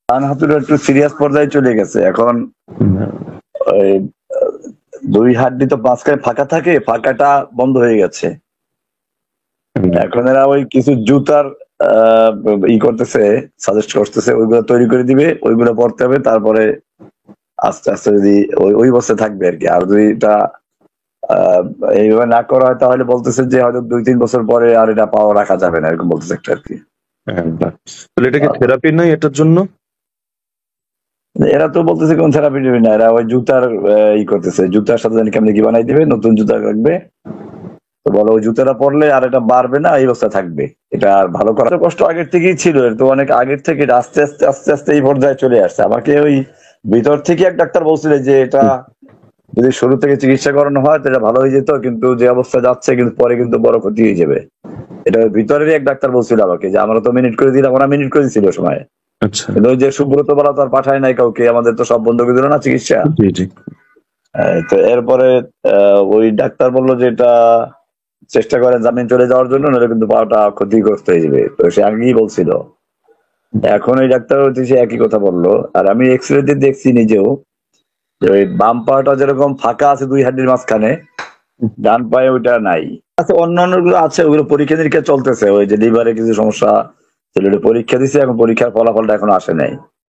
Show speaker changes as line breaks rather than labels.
ডান হাঁটুটা একটু সিরিয়াস পর্যায়ে চলে গেছে এখন। ওই দুই হাড্ডি তো মাঝখানে ফাঁকা থাকে, ফাঁকাটা বন্ধ হয়ে গেছে। এখন এরা ওই কিছু জুতার ই করতেছে, সাজেস্ট করতেছে, ওইগুলো তৈরি করে দিবে, ওইগুলো পড়তে হবে, তারপরে আস্তে আস্তে যদি ওই অবস্থায় থাকবে আর কি। আর যদি এটা এইভাবে না করা হয় তাহলে বলতেছে যে হয়তো 2-3 বছর পরে আর এটা পাওয়া রাখা যাবে না, এরকম বলতেছে একটা আর কি।
তাহলে এটা কি থেরাপি নাই এটার জন্য?
এরা তো বলতেছে কোন থেরাপি নেবে না, এরা ওই জুতার ই করতেছে, জুতার সাথে জানি কেমনি কি বানাই দিবে, নতুন জুতা রাখবে, তো বলো ওই জুতাটা পরলে আর এটা বাড়বে না, এই অবস্থা থাকবে। এটা আর ভালো করার কষ্ট আগের থেকেই ছিল, এর তো অনেক আগের থেকে আস্তে আস্তে আস্তে আস্তে এই পর্যায়ে চলে আসছে। আমাকে ওই ভিতর থেকে এক ডাক্তার বলছিলেন যে এটা যদি শুরু থেকে চিকিৎসা করানো হয় তো এটা ভালো হয়ে যেত, কিন্তু যে অবস্থা যাচ্ছে কিন্তু পরে কিন্তু বড় ক্ষতি হয়ে যাবে। এটা ভিতরেরই এক ডাক্তার বলছিল আমাকে, যে আমরা তো মিনিট করে দিলাম, ওরা মিনিট করে দিছিল সময়, কিন্তু ওই যে সুব্রত বলা তো আর পাঠায় নাই কাউকে, আমাদের তো সব বন্ধ করে দিল না চিকিৎসা। তো এরপরে ওই ডাক্তার বললো যে এটা চেষ্টা করে জামিন চলে যাওয়ার জন্য, নাহলে কিন্তু পাওয়াটা ক্ষতিগ্রস্ত হয়ে যাবে, তো সে আগেই বলছিল। এখন ওই ডাক্তার সে একই কথা বললো। আর আমি এক্সরে দিয়ে দেখছি নিজেও যে ওই বাম পাটা যেরকম ফাঁকা আছে দুই হাড্ডির মাঝখানে, ডান পায়ে ওইটা নাই। আচ্ছা, অন্যান্য গুলো আছে, ওগুলো পরীক্ষা নিরীক্ষা চলতেছে, ওই যে লিভারে কিছু সমস্যা ছিল, পরীক্ষা দিচ্ছে, এখন পরীক্ষার ফলাফলটা এখনো আসে নাই।